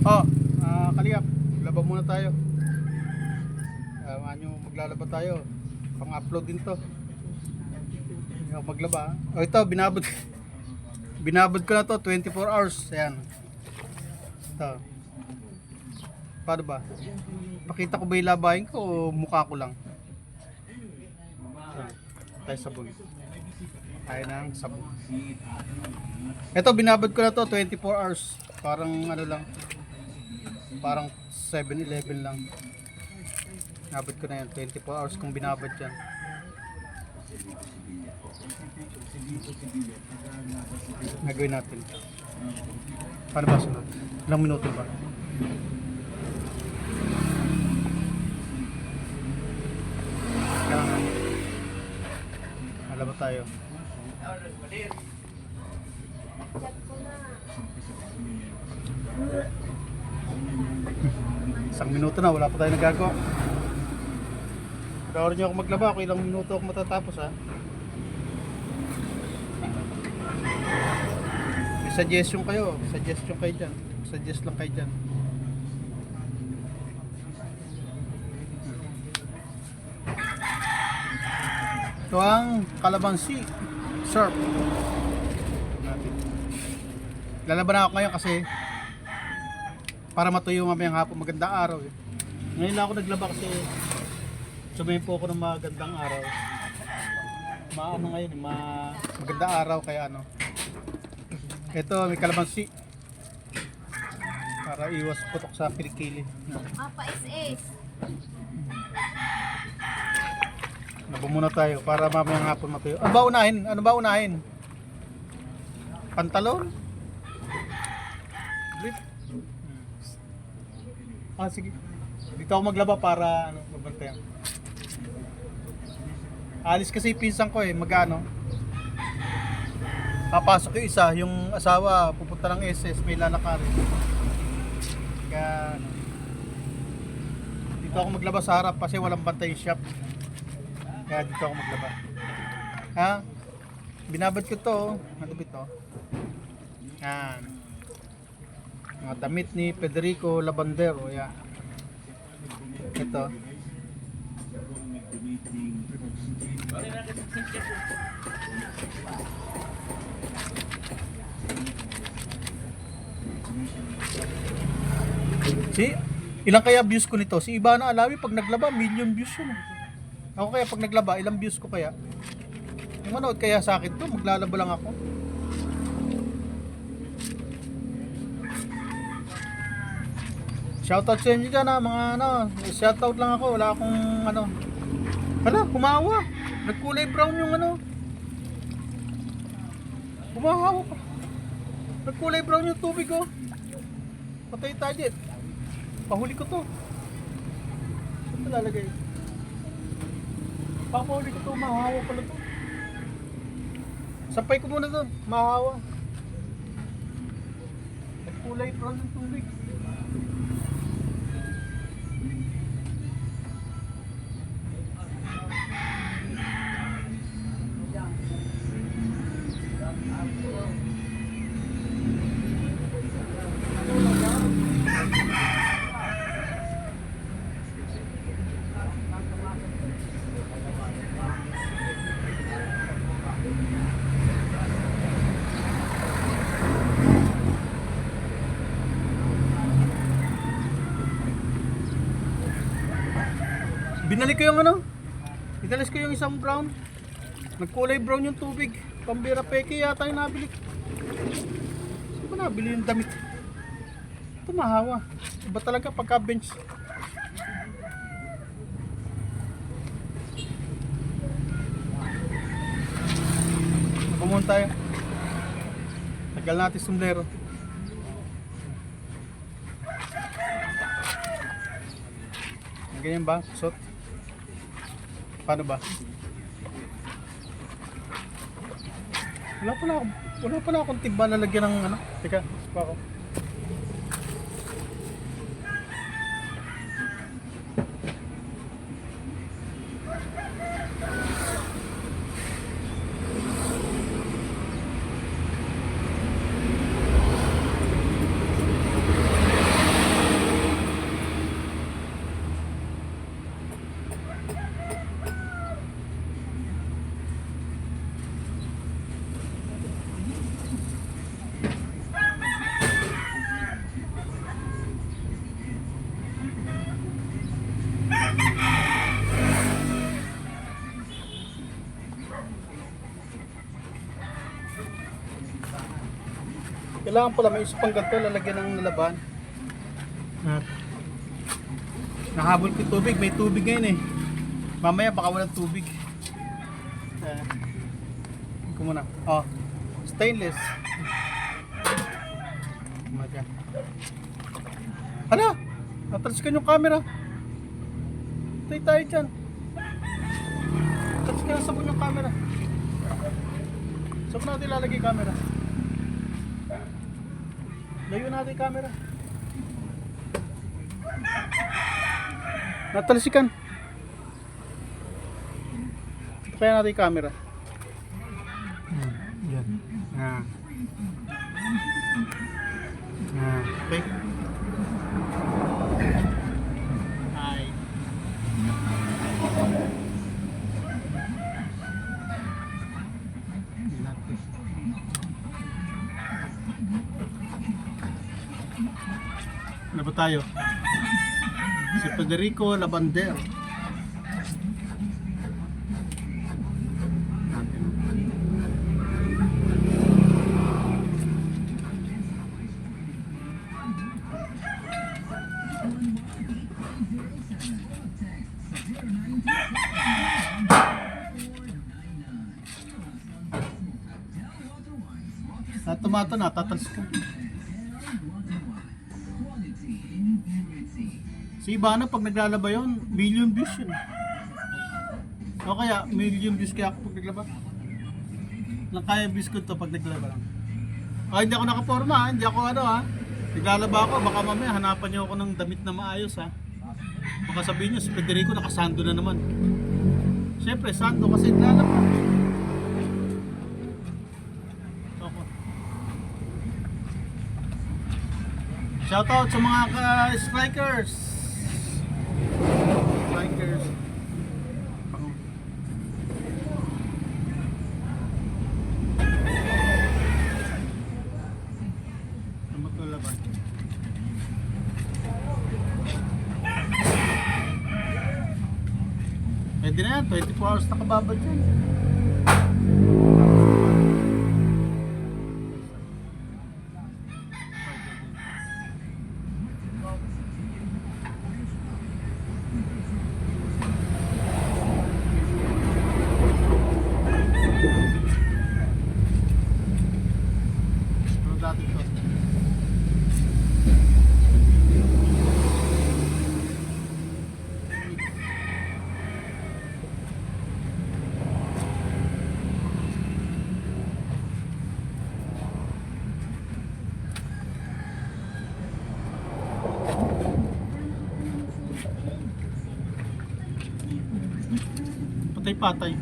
Oh, Kalingap, maglaba muna tayo. Ano, maglalaba tayo. Pang-upload din to. Hindi ako maglaba. Oh, ito, binabad. Binabad ko na to, 24 hours. Ayan. Ito. Paano ba? Pakita ko ba yung labahin ko o mukha ko lang? Tayo sabon. Tayo ng sabon. Ito, binabad ko na to, 24 hours. Parang ano lang. Parang 7-Eleven lang. Binabad ko na yan, 24 hours kung binabad yan. Nagawin natin. Paano ba sunod? Ilang minuto ba? Kailangan. Alam ba tayo? Isang minuto na, wala pa tayo nagagawa. Pagkawarin nyo ako maglaba, ako ilang minuto ako matatapos ha. May suggestion kayo dyan. Suggest lang kayo dyan. Ito ang kalamansi syrup. Lalaban na ako ngayon kasi para matuyo mamayang hapon, magandang araw eh. Ngayon lang ako naglaba kasi sumayin po ako ng magandang araw. Maano ngayon, magandang araw kaya ano. Ito may kalamansi para iwas putok sa kilikili. Apa SS. Nabo muna tayo para mamayang hapon matuyo. Ano ba unahin? Ano ba unahin? Pantalon? Brief? Sige. Dito ako maglaba para ano, mabantayan. Alis kasi pinsan ko eh, magano. Papasok yung isa, yung asawa pupunta ng SS, may lalakarin. Kaya ano, dito ako maglaba sa harap kasi walang bantay yung shop. Kaya dito ako maglaba. Ha? Binabad ko to, ano ba ito? Yan. Mga damit ni Federico Labandero, yan. Ito. Si, ilang kaya views ko nito? Si Ivana Alawi pag naglaba, million views yun. Ako kaya pag naglaba, ilang views ko kaya? Yung manood kaya sa akin to, maglalaba lang ako. Shoutout sa inyo dyan ha, mga ano, shoutout lang ako, wala akong ano. Hala, kumawa. Nagkulay brown yung ano. Kumawa pa. Nagkulay brown yung tubig oh. Patay target. Pahuli ko to. Saan ito lalagay? Papahuli ko to, mahawa pala to. Sampay ko muna to, mahawa. Nagkulay brown yung tubig. Binalik ko yung ano, binalis ko yung isang brown. Nagkulay brown yung tubig. Pambira peke yata yung nabili. Saan ba nabili yung damit? Ito mahawa. Iba talaga pagka bench. Pumunta tayo. Tagal natin sumlero. Ganyan ba? Sot? Paano ba? Wala pa na akong timba na lagyan ng ano. Teka, pa ako. Kailangan pala may isa pang ganito, lalagyan ng lalaban. At nahabol ko yung tubig, may tubig ngayon eh. Mamaya baka walang tubig. Ko muna. Oh, stainless. Umaga. Ano? Natalsikan yung camera. Tay tayo dyan. Natalsikan na sabon yung camera. Saan natin ilalagay yung camera? Layo natin yung camera. Natalsikan. Ito kaya natin yung camera. Yan. Okay. Hi. Ano ba tayo? Si Federico Labander. Tomato na, tatalsikan. Si Ivana pag naglalaba yun, million views yun. O kaya, million views kaya ako pag naglaba. Lang kaya views ko to pag naglaba lang. Hindi ako nakaporma ha, hindi ako ano ha. Naglalaba ako, baka mamaya hanapan niyo ako ng damit na maayos ha. Baka sabihin niyo, si Federico nakasando na naman. Siyempre, sando kasi naglalaba. Shoutout sa mga strikers. Strikers. Maglalaban. Pwede na yan, 24 hours nakababad yan. Patay-patay.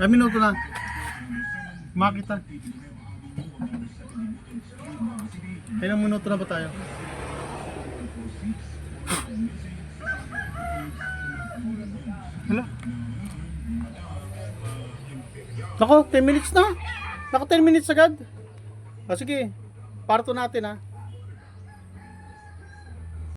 Ay, minuto na. Makita. Ilang minuto na ba tayo? Hala. Nako, 10 minutes na. Nako, 10 minutes agad. Sige, parto natin ha.